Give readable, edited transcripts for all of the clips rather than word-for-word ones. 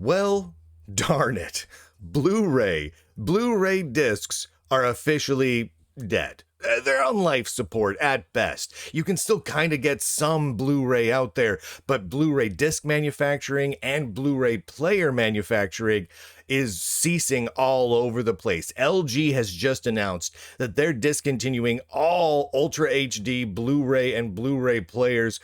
Well, darn it. Blu-ray discs are officially dead. They're on life support at best. You can still kind of get some Blu-ray out there, but Blu-ray disc manufacturing and Blu-ray player manufacturing is ceasing all over the place. LG has just announced that they're discontinuing all Ultra HD Blu-ray and Blu-ray players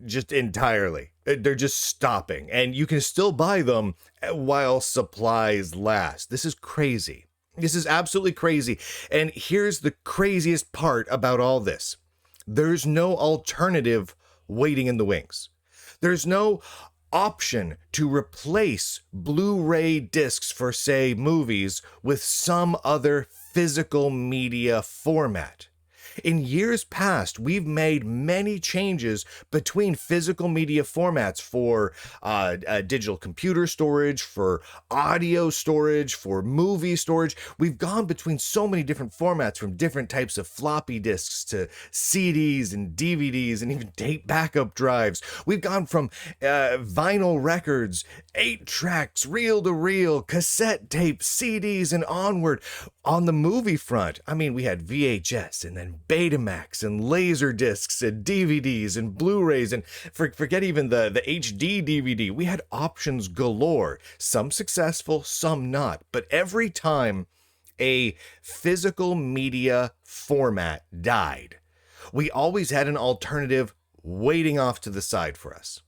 just entirely. They're just stopping, and you can still buy them while supplies last. This is crazy. This is absolutely crazy. And here's the craziest part about all this. There's no alternative waiting in the wings. There's no option to replace Blu-ray discs for, say, movies with some other physical media format. In years past, we've made many changes between physical media formats for digital computer storage, for audio storage, for movie storage. We've gone between so many different formats, from different types of floppy disks to CDs and DVDs and even tape backup drives. We've gone from vinyl records, 8 tracks, reel-to-reel, cassette tapes, CDs, and onward. On the movie front, I mean, we had VHS and then Betamax and laser discs and DVDs and Blu-rays, and forget even the HD DVD. We had options galore, some successful, some not. But every time a physical media format died, we always had an alternative waiting off to the side for us.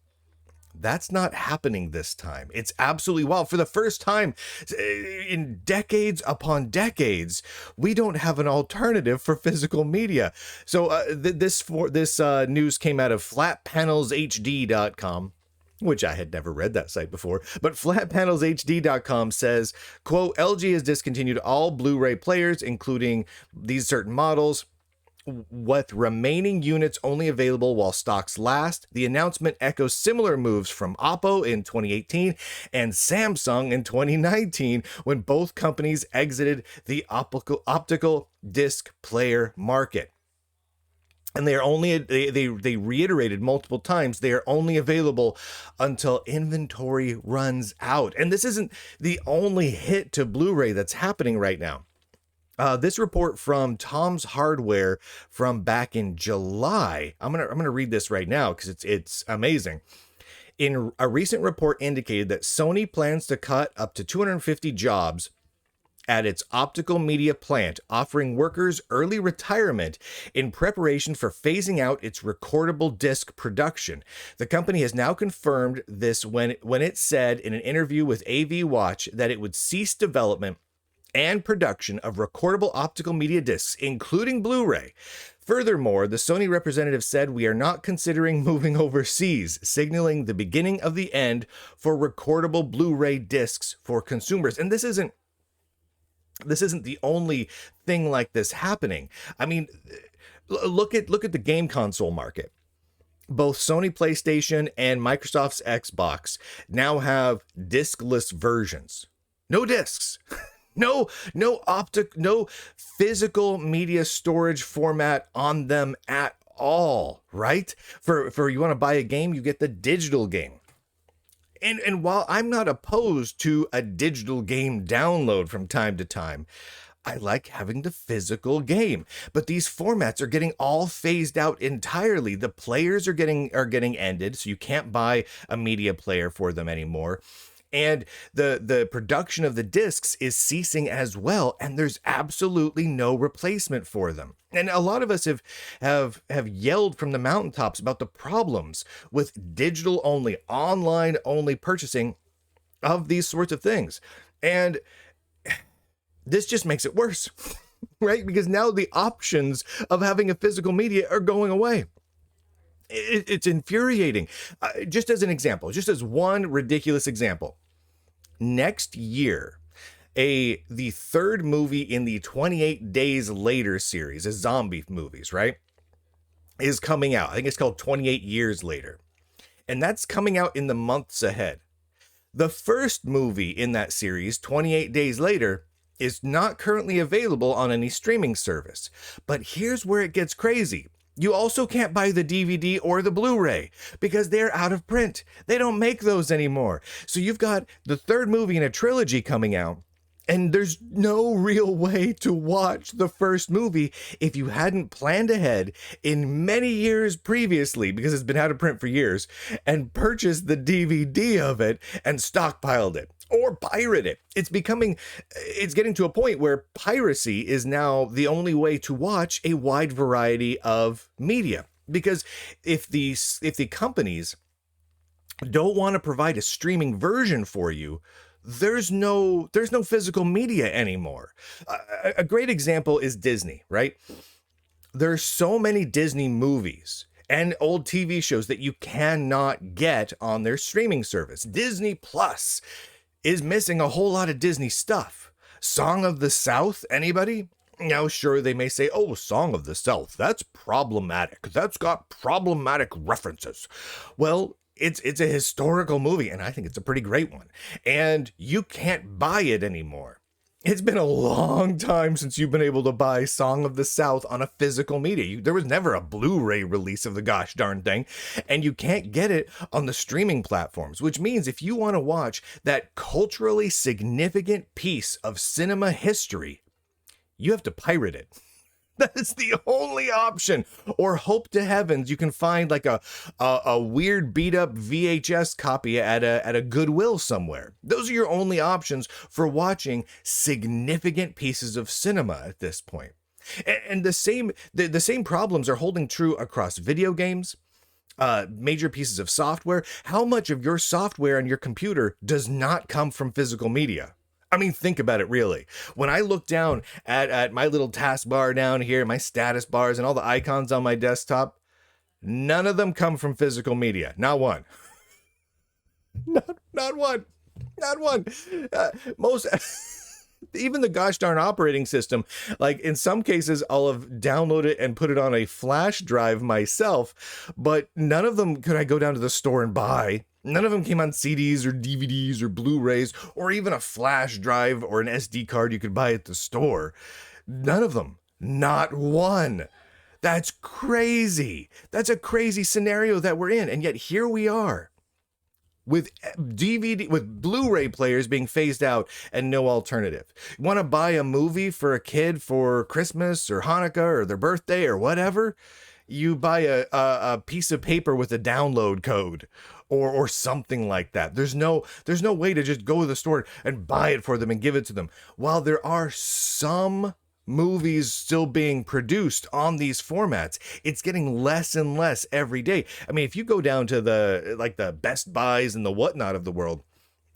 That's not happening this time. It's absolutely wild. For the first time in decades upon decades, we don't have an alternative for physical media. So this news came out of flatpanelshd.com, which I had never read that site before. But flatpanelshd.com says, quote, LG has discontinued all Blu-ray players, including these certain models, with remaining units only available while stocks last. The announcement echoes similar moves from Oppo in 2018 and Samsung in 2019, when both companies exited the optical disc player market. And they are only, they reiterated multiple times, they are only available until inventory runs out. And this isn't the only hit to Blu-ray that's happening right now. This report from Tom's Hardware from back in July, I'm gonna read this right now because it's amazing. In a recent report indicated that Sony plans to cut up to 250 jobs at its optical media plant, offering workers early retirement in preparation for phasing out its recordable disc production. The company has now confirmed this when it said in an interview with AV Watch that it would cease development and production of recordable optical media discs, including Blu-ray. Furthermore, the Sony representative said, "We are not considering moving overseas," signaling the beginning of the end for recordable Blu-ray discs for consumers. And this isn't the only thing like this happening. I mean, look at the game console market. Both Sony PlayStation and Microsoft's Xbox now have discless versions. No discs. No physical media storage format on them at all, right? For you want to buy a game, you get the digital game. And while I'm not opposed to a digital game download from time to time, I like having the physical game. But these formats are getting all phased out entirely. The players are getting ended, so you can't buy a media player for them anymore. And the production of the discs is ceasing as well, and there's absolutely no replacement for them. And a lot of us have yelled from the mountaintops about the problems with digital only, online only purchasing of these sorts of things. And this just makes it worse, right? Because now the options of having a physical media are going away. It's infuriating. Just as an example, just as one ridiculous example, next year, the third movie in the 28 Days Later series, is zombie movies, right, is coming out. I think it's called 28 Years Later. And that's coming out in the months ahead. The first movie in that series, 28 Days Later, is not currently available on any streaming service. But here's where it gets crazy. You also can't buy the DVD or the Blu-ray because they're out of print. They don't make those anymore. So you've got the third movie in a trilogy coming out, and there's no real way to watch the first movie if you hadn't planned ahead in many years previously, because it's been out of print for years, and purchased the DVD of it and stockpiled it. Or pirate it. It's getting to a point where piracy is now the only way to watch a wide variety of media. Because if the companies don't want to provide a streaming version for you, there's no physical media anymore. A great example is Disney, right? There's so many Disney movies and old TV shows that you cannot get on their streaming service. Disney Plus is missing a whole lot of Disney stuff. Song of the South, anybody? Now, sure, they may say, oh, Song of the South, that's problematic. That's got problematic references. Well, it's a historical movie, and I think it's a pretty great one. And you can't buy it anymore. It's been a long time since you've been able to buy Song of the South on a physical media. There was never a Blu-ray release of the gosh darn thing, and you can't get it on the streaming platforms, which means if you want to watch that culturally significant piece of cinema history, you have to pirate it. That is the only option. Or hope to heavens you can find like a weird beat up VHS copy at a Goodwill somewhere. Those are your only options for watching significant pieces of cinema at this point. And the same problems are holding true across video games, major pieces of software. How much of your software on your computer does not come from physical media? I mean, think about it, really. When I look down at my little taskbar down here, my status bars, and all the icons on my desktop, none of them come from physical media. Not one. Not one. Not one. Most... Even the gosh darn operating system, like in some cases, I'll have downloaded and put it on a flash drive myself, but none of them could I go down to the store and buy. None of them came on CDs or DVDs or Blu-rays or even a flash drive or an SD card you could buy at the store. None of them. Not one. That's crazy. That's a crazy scenario that we're in. And yet here we are with Blu-ray players being phased out and no alternative. You want to buy a movie for a kid for Christmas or Hanukkah or their birthday or whatever? You buy a piece of paper with a download code or something like that. There's no way to just go to the store and buy it for them and give it to them. While there are some movies still being produced on these formats, it's getting less and less every day. I mean, if you go down to the Best Buys and the whatnot of the world,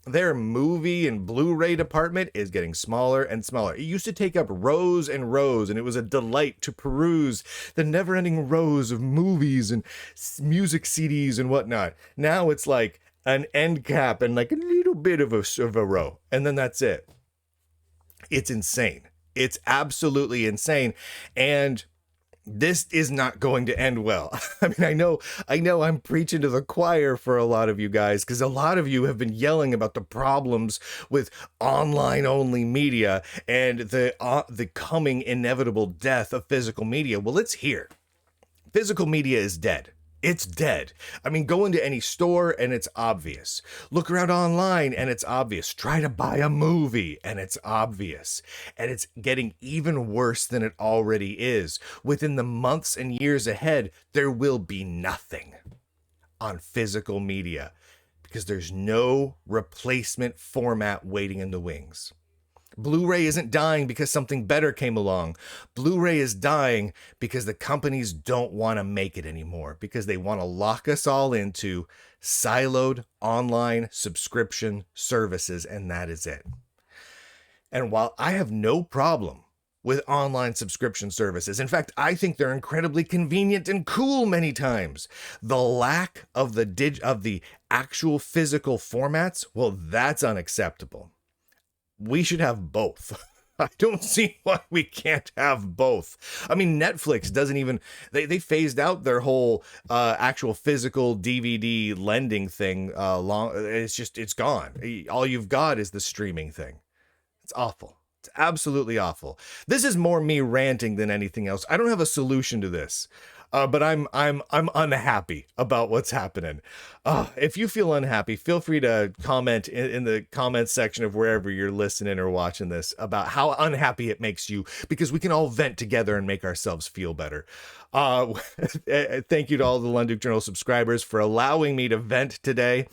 their movie and Blu-ray department is getting smaller and smaller. It used to take up rows and rows, and it was a delight to peruse the never-ending rows of movies and music CDs and whatnot. Now it's like an end cap and like a little bit of a row, and then that's it. It's insane. It's absolutely insane, and this is not going to end well. I mean, I know I'm preaching to the choir for a lot of you guys, because a lot of you have been yelling about the problems with online only media and the coming inevitable death of physical media. Well, it's here. Physical media is dead. It's dead. I mean, go into any store and it's obvious. Look around online and it's obvious. Try to buy a movie and it's obvious. And it's getting even worse than it already is. Within the months and years ahead, there will be nothing on physical media because there's no replacement format waiting in the wings. Blu-ray isn't dying because something better came along. Blu-ray is dying because the companies don't want to make it anymore, because they want to lock us all into siloed online subscription services, and that is it. And while I have no problem with online subscription services, in fact, I think they're incredibly convenient and cool many times, the lack of the actual physical formats, well, that's unacceptable. We should have both. I don't see why we can't have both. I mean, Netflix doesn't even, they phased out their whole actual physical DVD lending thing. It's gone. All you've got is the streaming thing. It's awful. It's absolutely awful. This is more me ranting than anything else. I don't have a solution to this. But I'm unhappy about what's happening. If you feel unhappy, feel free to comment in the comments section of wherever you're listening or watching this about how unhappy it makes you, because we can all vent together and make ourselves feel better. Thank you to all the Lunduke Journal subscribers for allowing me to vent today.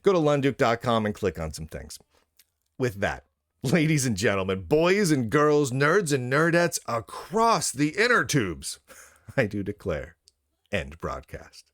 Go to lunduke.com and click on some things. With that, ladies and gentlemen, boys and girls, nerds and nerdettes across the inner tubes, I do declare, end broadcast.